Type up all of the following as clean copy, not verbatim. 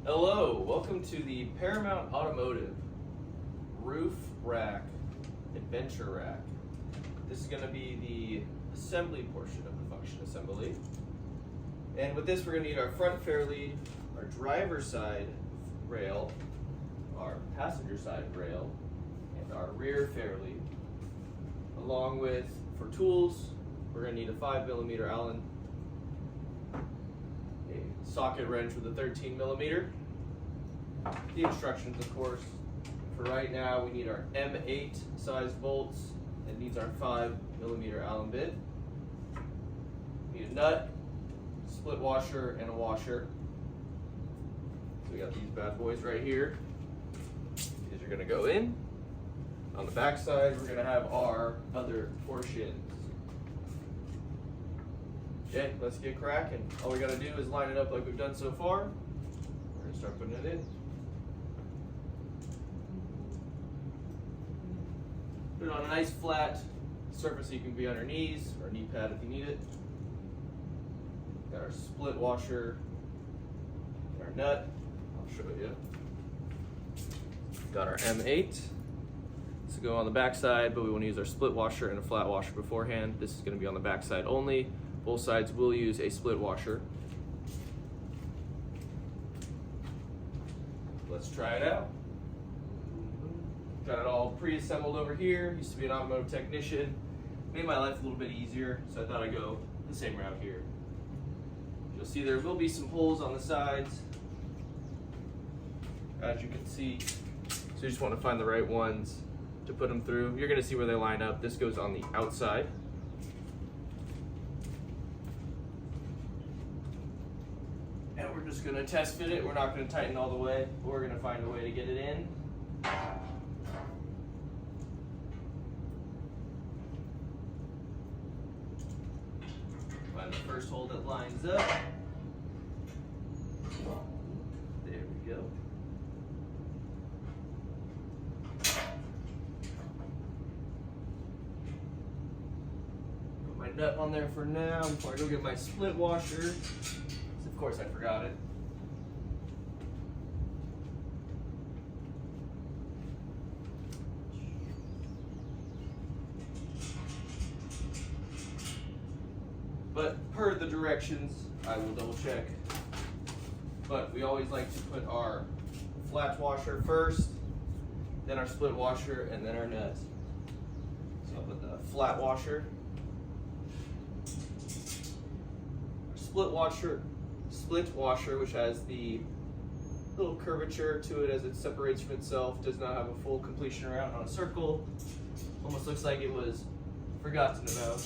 Hello, welcome to the Paramount Automotive Roof Rack Adventure Rack. This is going to be the assembly portion of the function assembly. And with this we're going to need our front fairlead, our driver's side rail, our passenger side rail, and our rear fairlead. Along with, for tools, we're going to need a 5mm Allen, a socket wrench with a 13mm, the instructions of course. For right now we need our M8 size bolts. It needs our 5mm Allen bit. We need a nut, split washer, and a washer. So we got these bad boys right here. These are going to go in. On the back side we're going to have our other portions. Okay, let's get cracking. All we got to do is line it up like we've done so far. We're going to start putting it in. Put it on a nice flat surface so you can be on your knees or knee pad if you need it. Got our split washer, our nut, I'll show you. Got our M8. This will go on the back side, but we want to use our split washer and a flat washer beforehand. This is going to be on the back side only. Both sides will use a split washer. Let's try it out. Got it all pre-assembled over here. Used to be an automotive technician. Made my life a little bit easier, so I thought I'd go the same route here. You'll see there will be some holes on the sides, as you can see. So you just want to find the right ones to put them through. You're going to see where they line up. This goes on the outside. And we're just going to test fit it. We're not going to tighten all the way, but we're going to find a way to get it in. Find the first hole that lines up. There we go. Put my nut on there for now before I go get my split washer. Of course I forgot it. But per the directions, I will double check. But we always like to put our flat washer first, then our split washer, and then our nut. So I'll put the flat washer, split washer, which has the little curvature to it as it separates from itself, does not have a full completion around on a circle. Almost looks like it was forgotten about.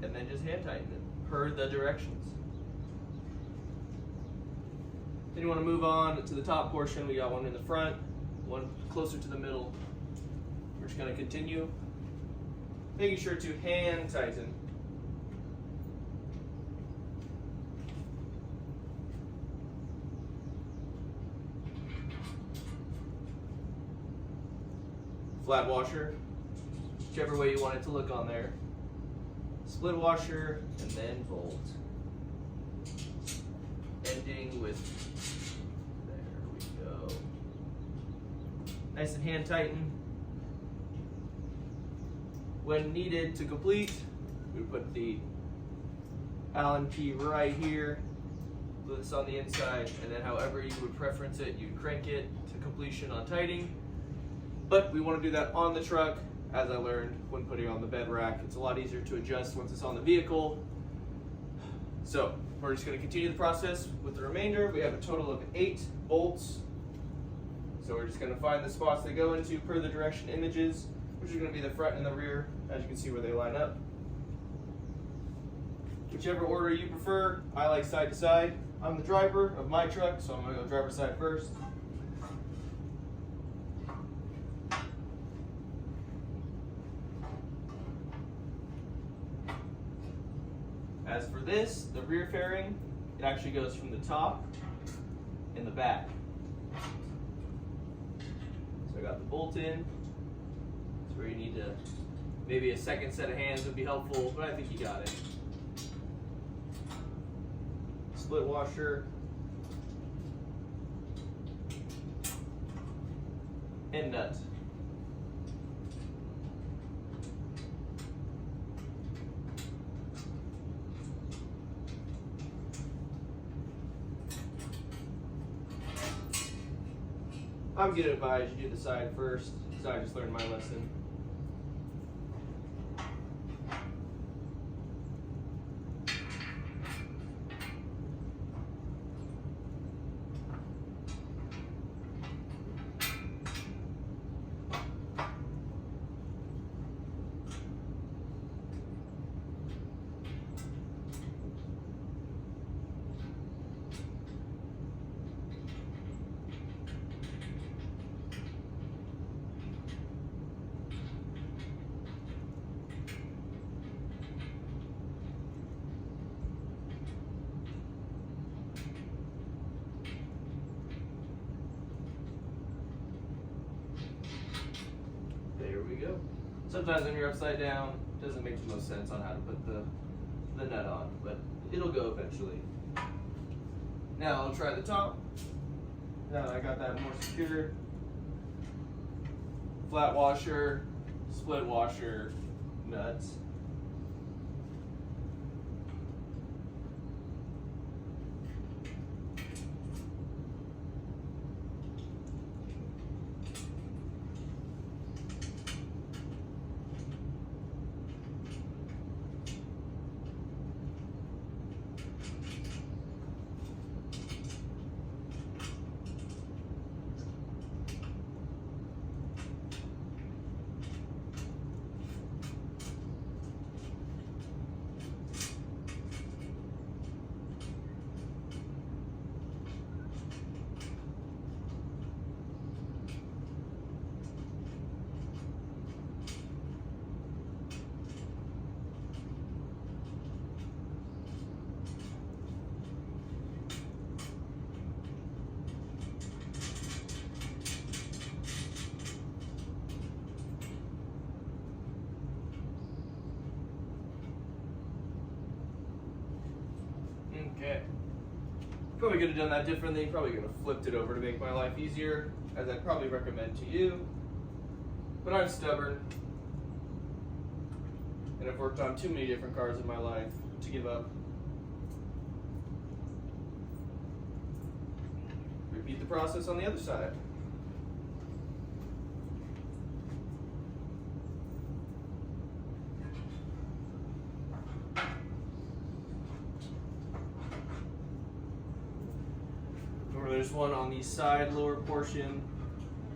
And then just hand tighten it per the directions. Then you want to move on to the top portion. We got one in the front, one closer to the middle. We're just going to continue, making sure to hand tighten. Flat washer, whichever way you want it to look on there. Split washer, and then bolt. Ending with, there we go. Nice and hand tighten. When needed to complete, we put the Allen key right here, glue this on the inside, and then however you would preference it, you'd crank it to completion on tightening. But we want to do that on the truck, as I learned when putting on the bed rack. It's a lot easier to adjust once it's on the vehicle. So we're just going to continue the process with the remainder. We have a total of 8 bolts. So we're just going to find the spots they go into per the direction images, which are going to be the front and the rear, as you can see where they line up. Whichever order you prefer, I like side to side. I'm the driver of my truck, so I'm going to go driver's side first. As for this, the rear fairing, it actually goes from the top in the back. So I got the bolt in. That's where you need to, maybe a second set of hands would be helpful, but I think you got it. split washer, and nut. I'm gonna advise you do the side first, so I just learned my lesson. There we go. Sometimes when you're upside down, it doesn't make the most sense on how to put the nut on, but it'll go eventually. Now I'll try the top. Now that I got that more secure. Flat washer, split washer, nuts. Okay. Probably could have done that differently. Probably could have flipped it over to make my life easier, as I'd probably recommend to you. But I'm stubborn, and I've worked on too many different cars in my life to give up. Repeat the process on the other side. There's one on the side lower portion.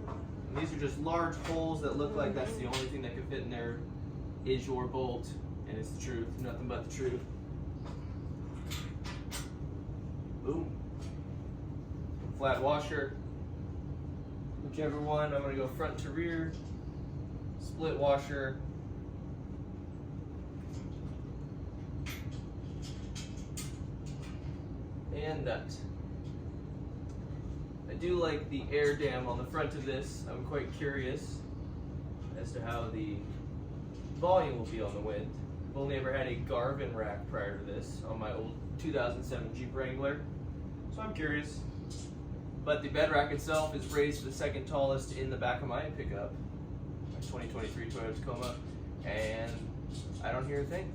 And these are just large holes that look like that's the only thing that can fit in there is your bolt, and it's the truth, nothing but the truth. Boom. Flat washer. Whichever one, I'm gonna go front to rear. Split washer. And nut. I do like the air dam on the front of this. I'm quite curious as to how the volume will be on the wind. I've only ever had a Garvin rack prior to this on my old 2007 Jeep Wrangler, so I'm curious. But the bed rack itself is raised to the second tallest in the back of my pickup, my 2023 Toyota Tacoma, and I don't hear a thing.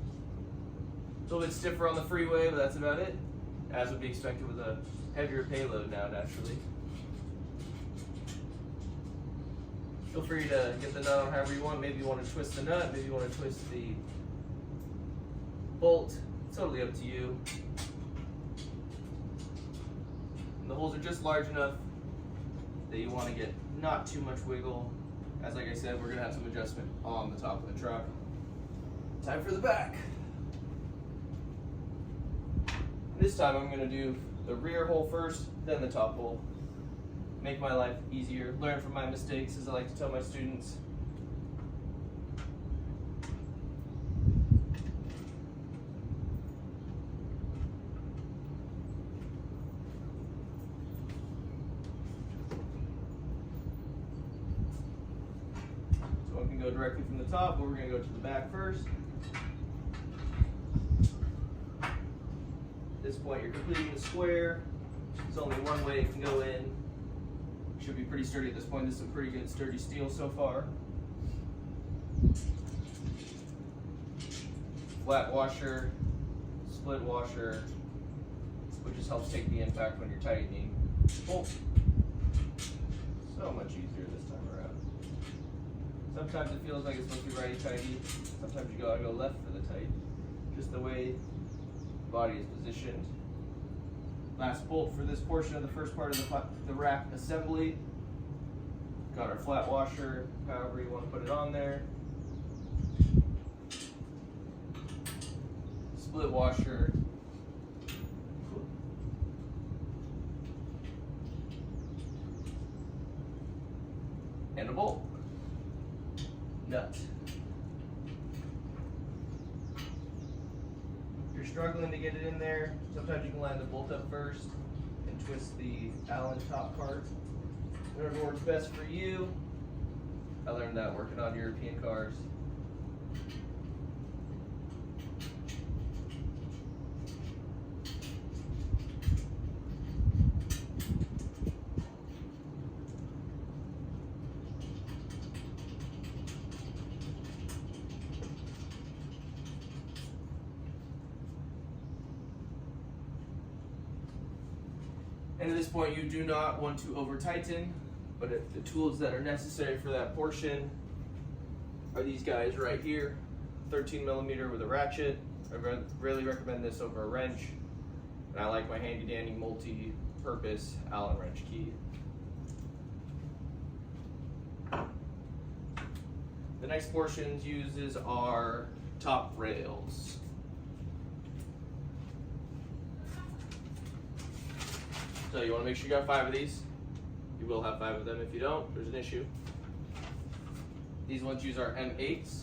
A little bit stiffer on the freeway, but that's about it, as would be expected with a heavier payload now, naturally. Feel free to get the nut on however you want. Maybe you want to twist the nut, maybe you want to twist the bolt. It's totally up to you. And the holes are just large enough that you want to get not too much wiggle. As like I said, we're going to have some adjustment on the top of the truck. Time for the back. This time I'm going to do the rear hole first, then the top hole. Make my life easier, learn from my mistakes, as I like to tell my students. So one can go directly from the top, but we're going to go to the back first. At this point, you're completing the square. There's only one way it can go in. Should be pretty sturdy at this point. This is some pretty good sturdy steel so far. Flat washer, split washer, which just helps take the impact when you're tightening. Oh, so much easier this time around. Sometimes it feels like it's supposed to be righty-tighty. Sometimes you gotta go left for the tight. Just the way the body is positioned. Last bolt for this portion of the first part of the rack assembly. Got our flat washer, however you want to put it on there. Split washer. And a bolt. Nut. If you're struggling to get it in there, sometimes you can line the bolt up first and twist the Allen top part. Whatever works best for you. I learned that working on European cars. And at this point, you do not want to over tighten, but the tools that are necessary for that portion are these guys right here. 13 millimeter with a ratchet. I really recommend this over a wrench. And I like my handy dandy multi-purpose Allen wrench key. The next portions uses are top rails. So you want to make sure you got 5 of these. You will have 5 of them. If you don't, there's an issue. These ones use our M8s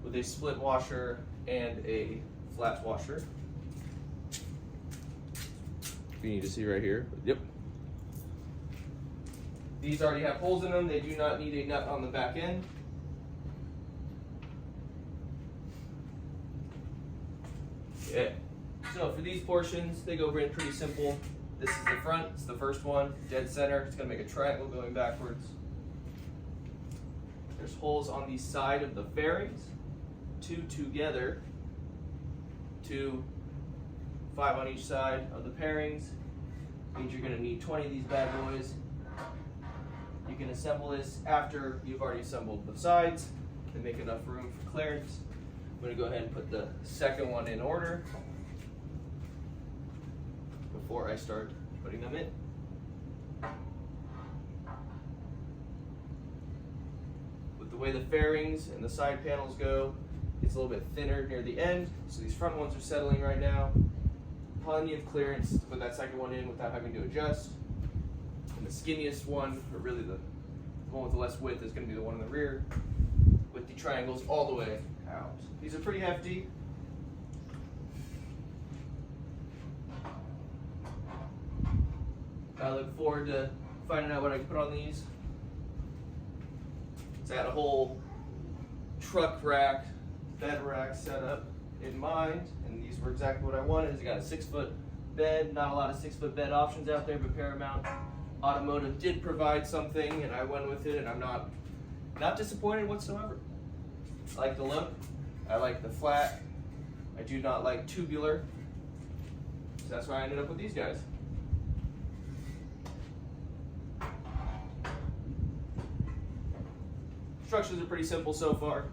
with a split washer and a flat washer. You need to see right here. Yep. These already have holes in them. They do not need a nut on the back end. Yeah. So for these portions, they go in pretty simple. This is the front, it's the first one, dead center. It's gonna make a triangle going backwards. There's holes on the side of the fairings, 2 together, 2, 5 on each side of the pairings. Means you're gonna need 20 of these bad boys. You can assemble this after you've already assembled the sides and make enough room for clearance. I'm gonna go ahead and put the second one in order before I start putting them in. With the way the fairings and the side panels go, it's a little bit thinner near the end, so these front ones are settling right now. Plenty of clearance to put that second one in without having to adjust. And the skinniest one, or really the one with the less width, is going to be the one in the rear with the triangles all the way out. These are pretty hefty. I look forward to finding out what I can put on these. So I had a whole truck rack, bed rack set up in mind, and these were exactly what I wanted. It's got a 6-foot bed, not a lot of 6-foot bed options out there, but Paramount Automotive did provide something, and I went with it, and I'm not disappointed whatsoever. I like the look, I like the flat, I do not like tubular, so that's why I ended up with these guys. Instructions are pretty simple so far.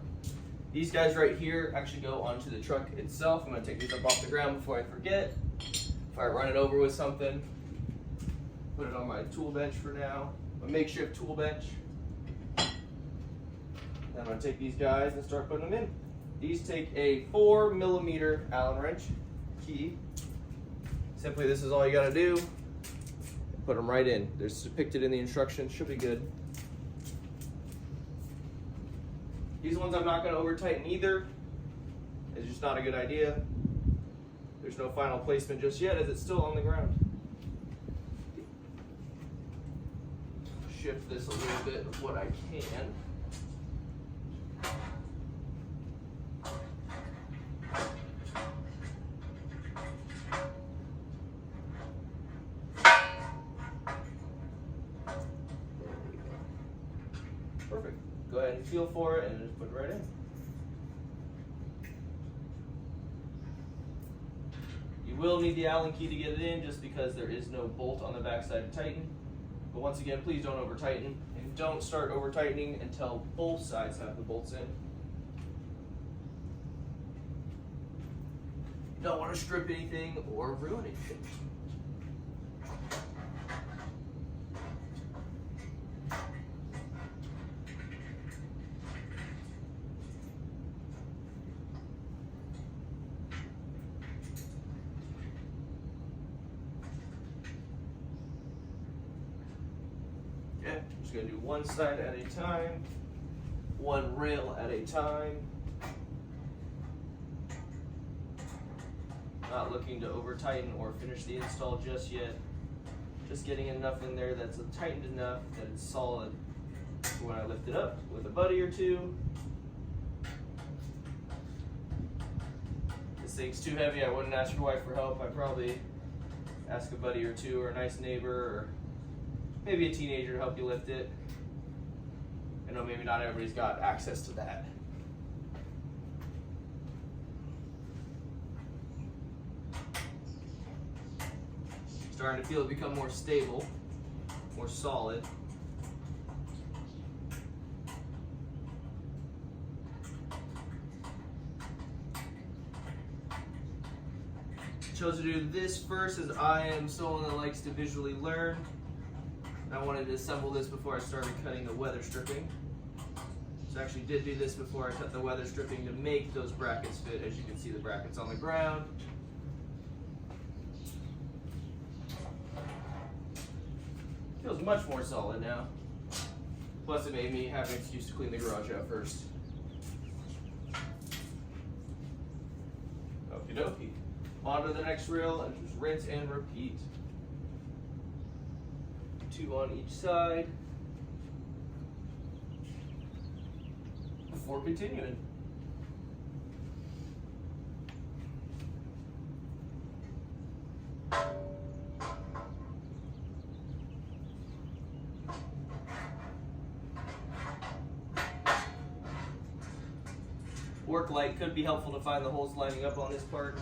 These guys right here actually go onto the truck itself. I'm gonna take these up off the ground before I forget. If I run it over with something, put it on my tool bench for now. A makeshift tool bench. Then I'm gonna take these guys and start putting them in. These take a 4 millimeter Allen wrench key. Simply, this is all you gotta do. Put them right in. There's depicted in the instructions, should be good. These ones I'm not going to over tighten either. It's just not a good idea. There's no final placement just yet as it's still on the ground. Shift this a little bit of what I can. Go ahead and feel for it and just put it right in. You will need the Allen key to get it in just because there is no bolt on the backside to tighten. But once again, please don't over tighten, and don't start over tightening until both sides have the bolts in. You don't want to strip anything or ruin anything. Okay, I'm just going to do one side at a time, one rail at a time. Not looking to over tighten or finish the install just yet. Just getting enough in there that's tightened enough that it's solid for when I lift it up with a buddy or two. This thing's too heavy, I wouldn't ask your wife for help. I'd probably ask a buddy or two or a nice neighbor or maybe a teenager to help you lift it. I know maybe not everybody's got access to that. Starting to feel it become more stable, more solid. Chose to do this first as I am someone that likes to visually learn. I wanted to assemble this before I started cutting the weather stripping. So I actually did do this before I cut the weather stripping to make those brackets fit. As you can see, the brackets on the ground. Feels much more solid now. Plus it made me have an excuse to clean the garage out first. Okie dokie. On to the next reel and just rinse and repeat. 2 on each side before continuing. Work light could be helpful to find the holes lining up on this part,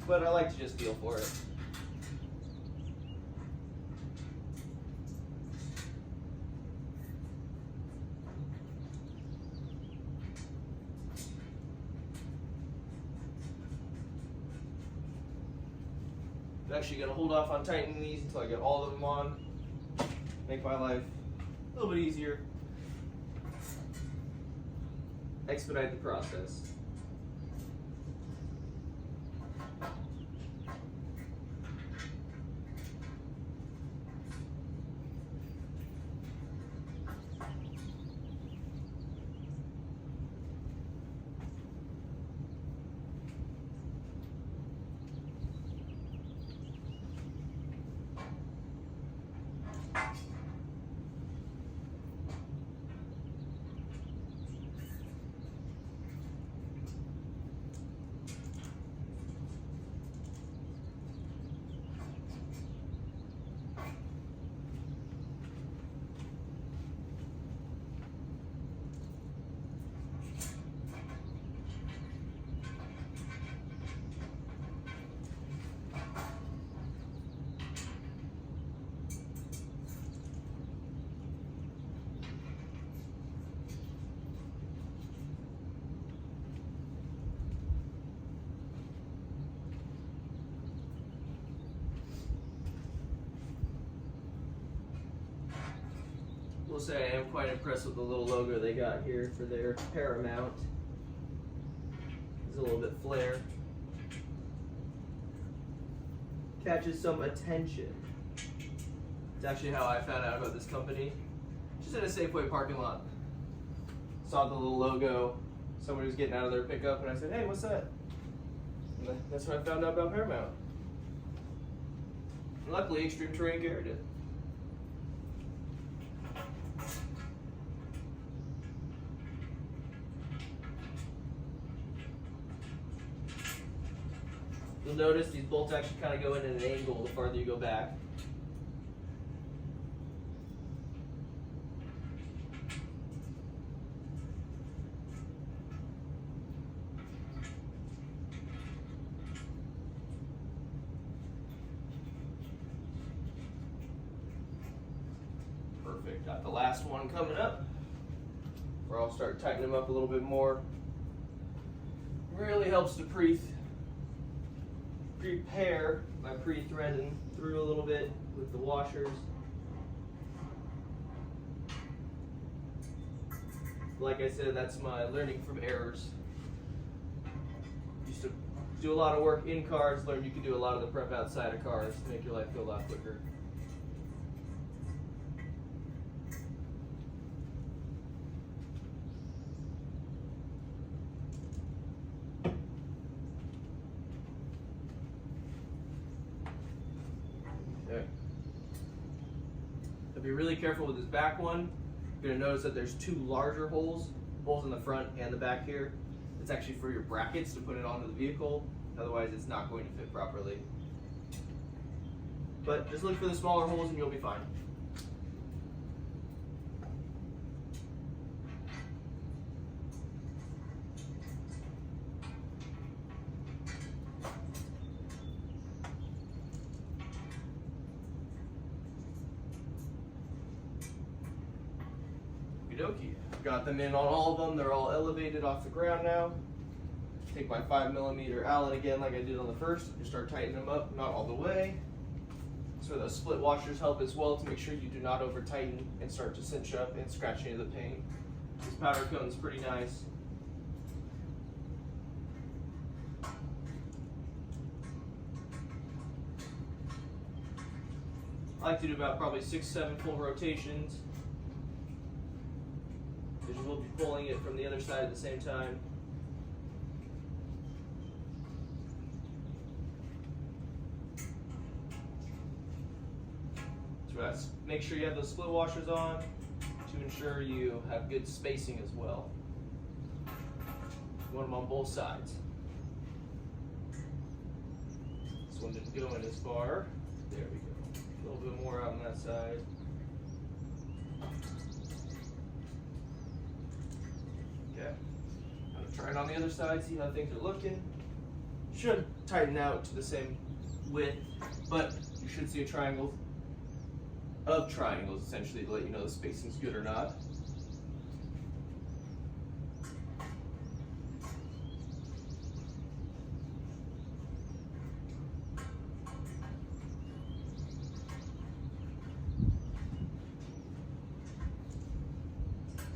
but I like to just feel for it. I'm actually going to hold off on tightening these until I get all of them on. Make my life a little bit easier. Expedite the process. Will say I am quite impressed with the little logo they got here for their Paramount. It's a little bit flare. Catches some attention. It's actually how I found out about this company. Just in a Safeway parking lot. Saw the little logo. Somebody was getting out of their pickup and I said, hey, what's that? And that's when I found out about Paramount. And luckily, Extreme Terrain carried it. You'll notice these bolts actually kind of go in at an angle the farther you go back. last one coming up, where I'll start tightening them up a little bit more. Really helps to prepare by pre-threading through a little bit with the washers. Like I said, that's my learning from errors. Used to do a lot of work in cars, learned you can do a lot of the prep outside of cars to make your life go a lot quicker. Okay. So be really careful with this back one. You're going to notice that there's two larger holes in the front and the back here. It's actually for your brackets to put it onto the vehicle, otherwise it's not going to fit properly. But just look for the smaller holes and you'll be fine. Okie-dokie. Got them in on all of them. They're all elevated off the ground now. Take my 5mm Allen again like I did on the first. Just start tightening them up, not all the way. So those split washers help as well to make sure you do not over tighten and start to cinch up and scratch into the paint. This powder coating's pretty nice. I like to do about probably 6-7 full rotations, because you will be pulling it from the other side at the same time. So make sure you have those split washers on to ensure you have good spacing as well. You want them on both sides. This one didn't go in as far. There we go. A little bit more out on that side. Okay. I'm gonna try it on the other side, see how things are looking. Should tighten out to the same width, but you should see a triangle of triangles essentially to let you know the spacing's good or not.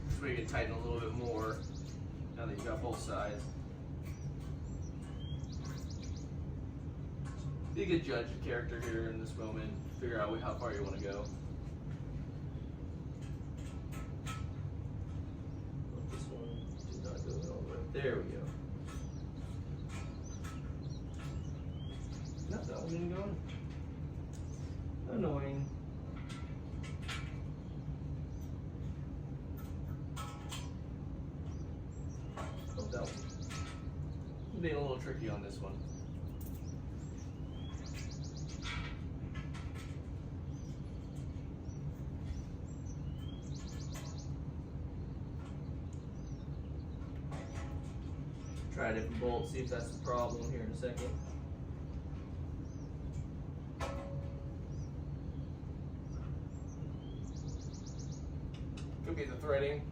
This way you can tighten a little bit more now that you got both sides. Be a good judge of character here in this moment. Figure out how far you want to go. This one did not go all the way. There we go. No, that one didn't go in. Annoying. Oh, that one. I'm being a little tricky on this one. Try a different bolt, see if that's the problem here in a second. Could be the threading.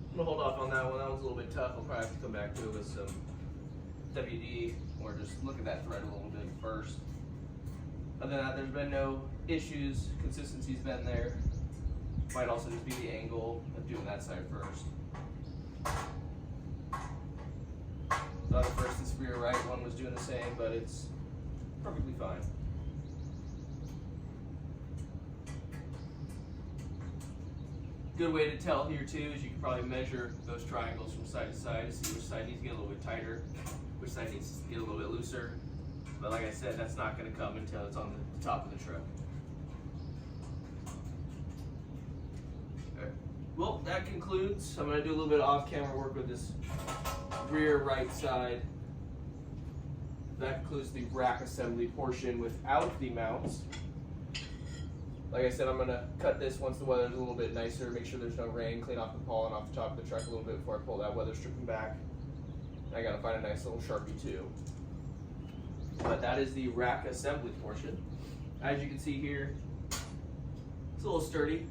I'm gonna hold off on that one. That one's a little bit tough. I'll probably have to come back to it with some WD or just look at that thread a little bit first. Other than that, there's been no issues. Consistency's been there. Might also just be the angle of doing that side first. Thought at first this rear right one was doing the same, but it's perfectly fine. Good way to tell here too is you can probably measure those triangles from side to side to see which side needs to get a little bit tighter, which side needs to get a little bit looser. But like I said, that's not going to come until it's on the top of the truck. Okay. Well, that concludes. I'm going to do a little bit of off-camera work with this rear right side. That concludes the rack assembly portion without the mounts. Like I said, I'm going to cut this once the weather's a little bit nicer, make sure there's no rain, clean off the pollen off the top of the truck a little bit before I pull that weather stripping back. And I got to find a nice little Sharpie too. But that is the rack assembly portion. As you can see here, it's a little sturdy,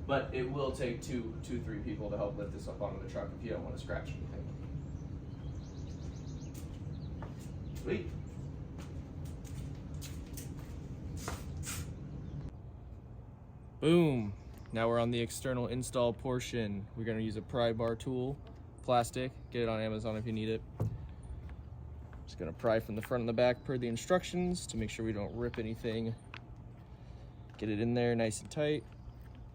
but it will take two, 3 people to help lift this up onto the truck if you don't want to scratch anything. Sweet. Boom. Now we're on the external install portion. We're going to use a pry bar tool, plastic. Get it on Amazon if you need it. Just going to pry from the front and the back per the instructions to make sure we don't rip anything. Get it in there nice and tight.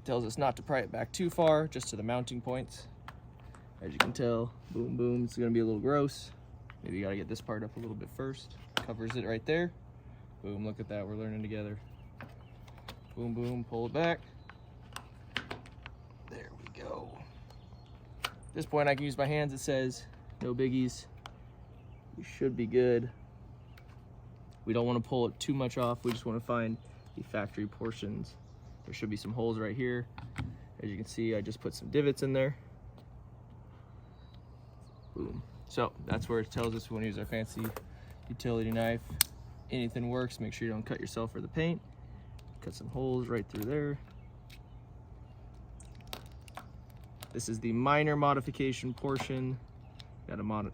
Tells us not to pry it back too far, just to the mounting points. As you can tell, boom, boom, it's going to be a little gross. Maybe you got to get this part up a little bit first. Covers it right there. Boom, look at that, we're learning together. Boom, boom, pull it back. There we go. At this point I can use my hands. It says no biggies. We should be good. We don't want to pull it too much off. We just want to find the factory portions. There should be some holes right here. As you can see, I just put some divots in there. Boom. So that's where it tells us we want to use our fancy utility knife. Anything works. Make sure you don't cut yourself or the paint. Cut some holes right through there. This is the minor modification portion. Got to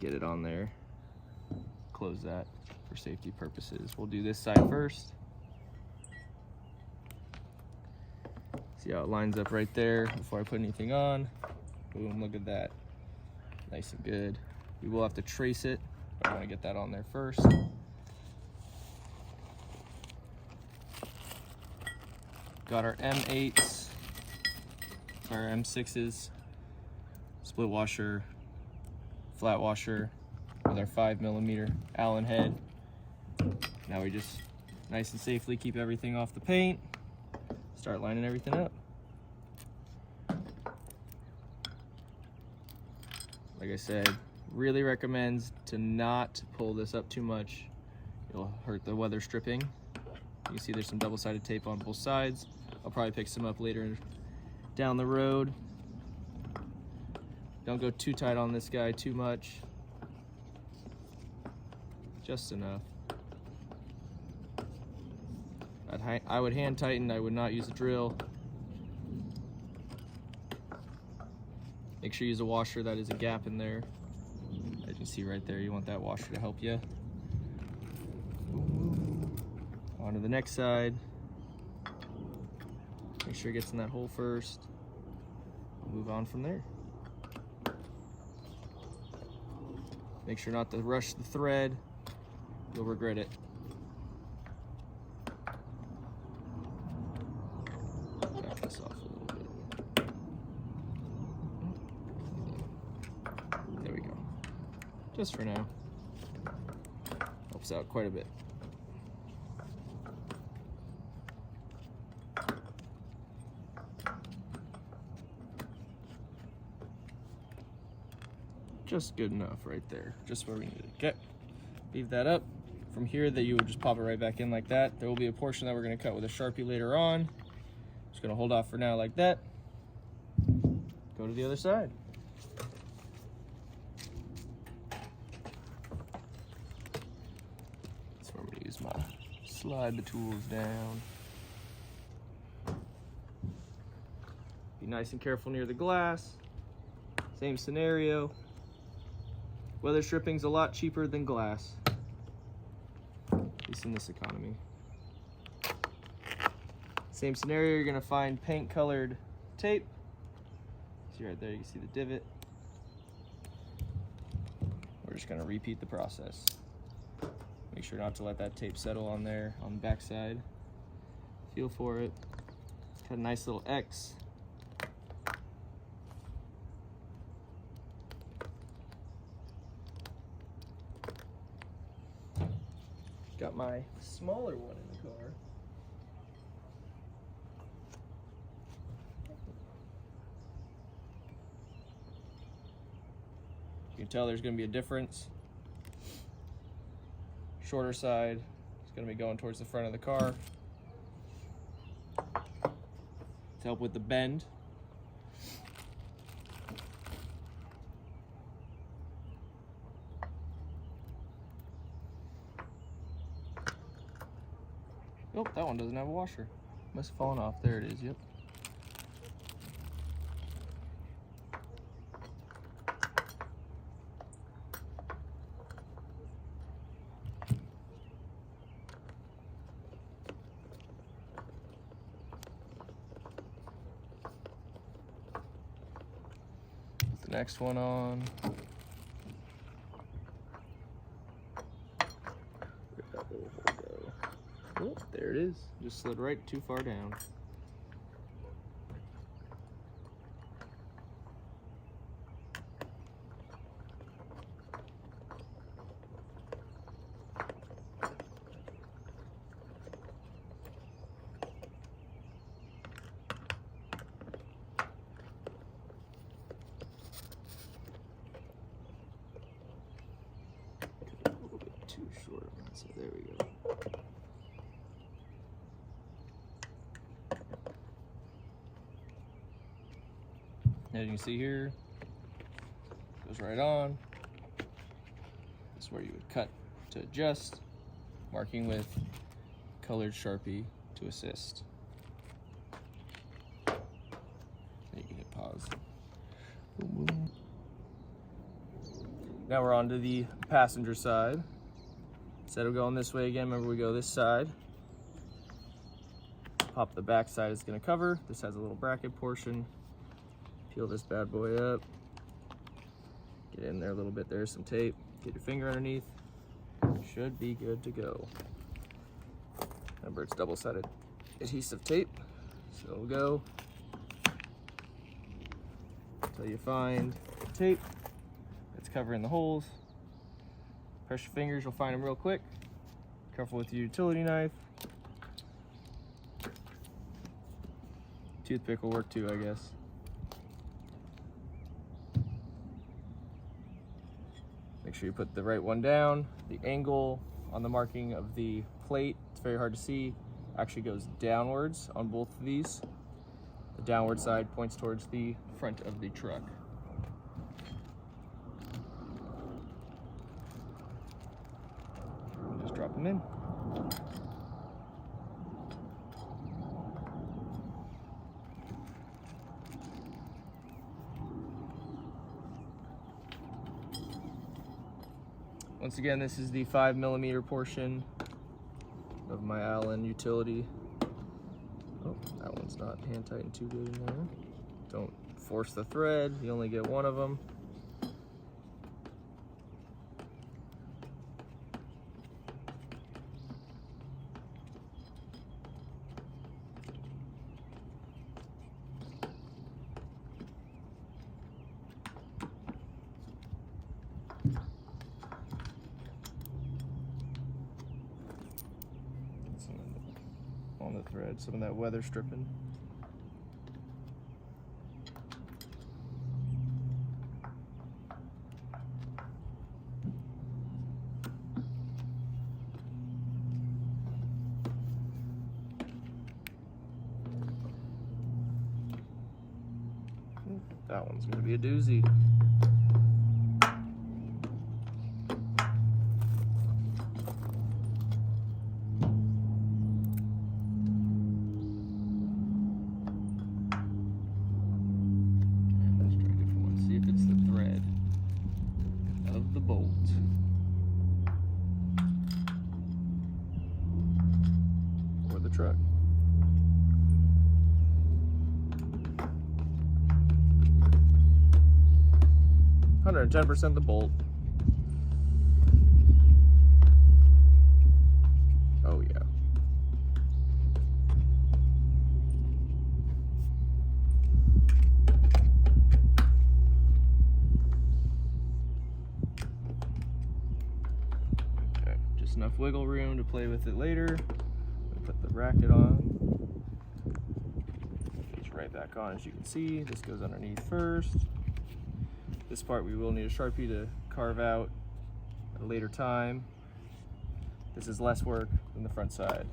get it on there. Close that for safety purposes. We'll do this side first. See how it lines up right there before I put anything on. Boom, look at that. Nice and good. We will have to trace it. I want to get that on there first. Got our M8s, our M6s, split washer, flat washer with our 5mm Allen head. Now we just nice and safely keep everything off the paint, start lining everything up. Like I said, really recommends to not pull this up too much. It'll hurt the weather stripping. You can see there's some double-sided tape on both sides. I'll probably pick some up later down the road. Don't go too tight on this guy too much. Just enough. I would hand tighten, I would not use a drill. Make sure you use a washer that is a gap in there. As you can see right there, you want that washer to help you. On to the next side. Make sure it gets in that hole first. Move on from there. Make sure not to rush the thread. You'll regret it. Back this off a little bit. There we go. Just for now. Helps out quite a bit. Just good enough right there, just where we need it. Okay, leave that up. From here, that you would just pop it right back in like that. There will be a portion that we're going to cut with a Sharpie later on. Just going to hold off for now like that. Go to the other side. That's where I'm going to use my slide the tools down. Be nice and careful near the glass. Same scenario. Weather stripping's a lot cheaper than glass, at least in this economy. Same scenario, you're gonna find paint colored tape. See right there, you can see the divot. We're just gonna repeat the process. Make sure not to let that tape settle on there, on the back side. Feel for it. Cut a nice little X. Got my smaller one in the car. tell there's going to be a difference. Shorter side is going to be going towards the front of the car to help with the bend. Oh, that one doesn't have a washer. Must have fallen off. There it is, yep. Put the next one on. Where'd that little hole go? Oh, there it is. Just slid right too far down. A little bit too short, so there we go. As you can see here, goes right on. This is where you would cut to adjust, marking with colored Sharpie to assist. You can hit pause. Boom, boom. Now we're on to the passenger side. Instead of going this way again, remember we go this side. Pop the back side is going to cover. This has a little bracket portion. Peel this bad boy up. Get in there a little bit. There's some tape. Get your finger underneath. Should be good to go. Remember, it's double-sided adhesive tape, so it'll go until you find the tape that's covering the holes. Press your fingers, you'll find them real quick. Careful with your utility knife. Toothpick will work too, I guess. Make sure you put the right one down. The angle on the marking of the plate, it's very hard to see, actually goes downwards on both of these. The downward side points towards the front of the truck. Just drop them in. Once again, this is the 5mm portion of my Allen utility. Oh, that one's not hand tightened too good in there. Don't force the thread, you only get one of them. On the thread, some of that weather stripping. That one's gonna be a doozy. Truck. 110% the bolt. Oh yeah. Okay, just enough wiggle room to play with it later. Put the bracket on. It's right back on, as you can see. This goes underneath first. This part we will need a Sharpie to carve out at a later time. This is less work than the front side.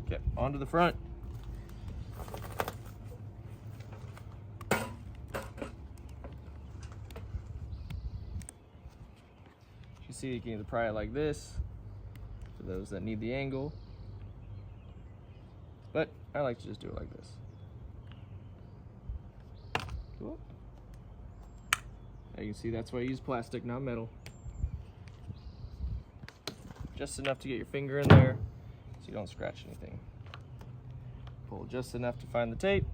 Okay, onto the front. You see, you can either pry it like this for those that need the angle, but I like to just do it like this. Cool. Now you can see that's why I use plastic, not metal. Just enough to get your finger in there so you don't scratch anything. Pull just enough to find the tape.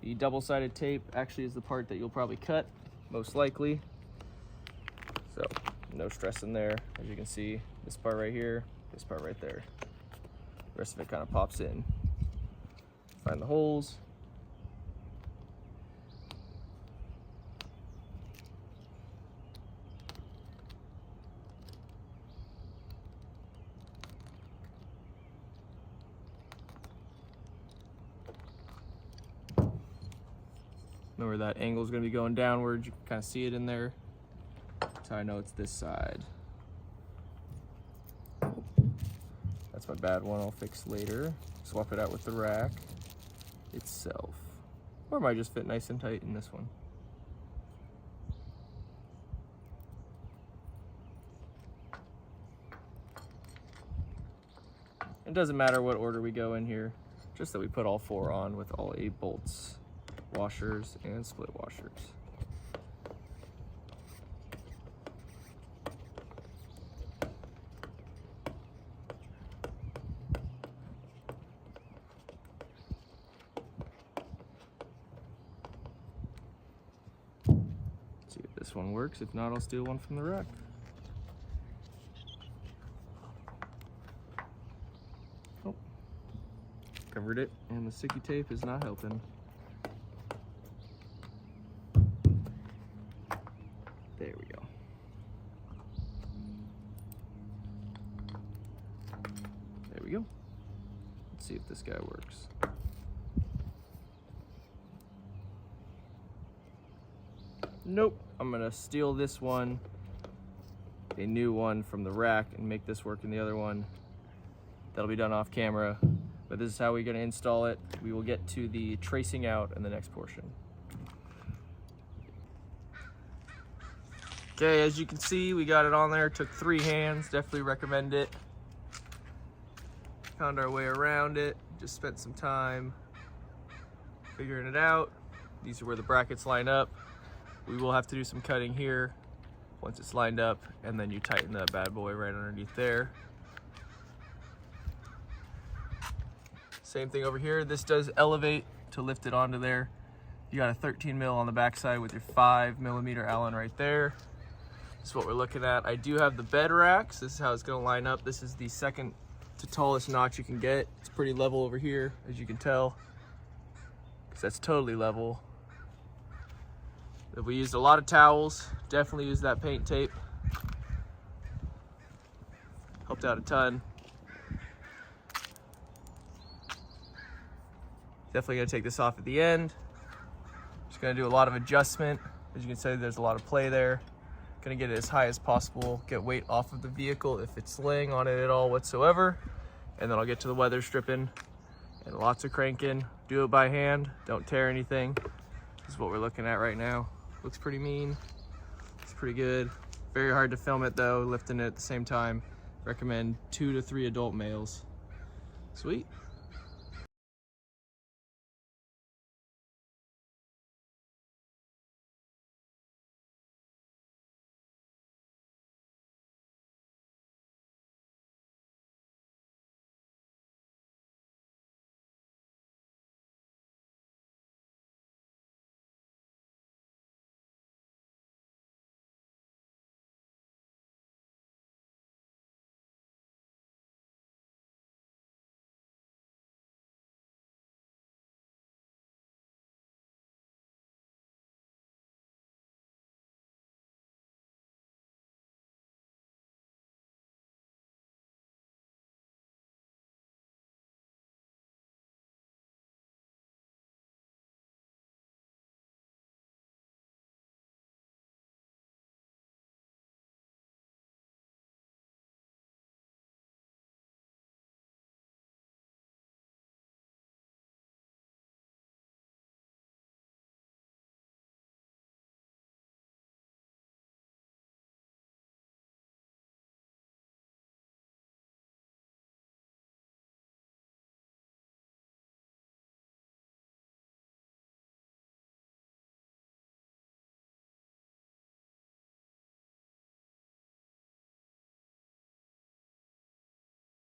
The double-sided tape actually is the part that you'll probably cut, most likely. So, no stress in there. As you can see, this part right here, this part right there. The rest of it kind of pops in. Find the holes. Remember that angle is going to be going downward. You can kind of see it in there. That's how I know it's this side. That's my bad one. I'll fix later. Swap it out with the rack itself. Or it might just fit nice and tight in this one. It doesn't matter what order we go in here, just that we put all 4 on with all 8 bolts, washers, and split washers. Let's see if this one works. If not, I'll steal one from the rack. Oh, covered it, and the sticky tape is not helping. There we go. There we go. Let's see if this guy works. Nope. I'm gonna steal this one, a new one from the rack, and make this work in the other one. That'll be done off camera, but this is how we're gonna install it. We will get to the tracing out in the next portion. Okay, as you can see, we got it on there. Took 3 hands, definitely recommend it. Found our way around it, just spent some time figuring it out. These are where the brackets line up. We will have to do some cutting here once it's lined up, and then you tighten that bad boy right underneath there. Same thing over here. This does elevate to lift it onto there. You got a 13 mil on the backside with your 5mm Allen right there. This is what we're looking at. I do have the bed racks. This is how it's gonna line up. This is the second to tallest notch you can get. It's pretty level over here, as you can tell, because that's totally level. If we used a lot of towels, definitely use that paint tape. Helped out a ton. Definitely gonna take this off at the end. Just gonna do a lot of adjustment. As you can see, there's a lot of play there. Gonna get it as high as possible, get weight off of the vehicle if it's laying on it at all whatsoever. And then I'll get to the weather stripping and lots of cranking. Do it by hand, don't tear anything. This is what we're looking at right now. Looks pretty mean, it's pretty good. Very hard to film it though, lifting it at the same time. Recommend 2 to 3 adult males. Sweet.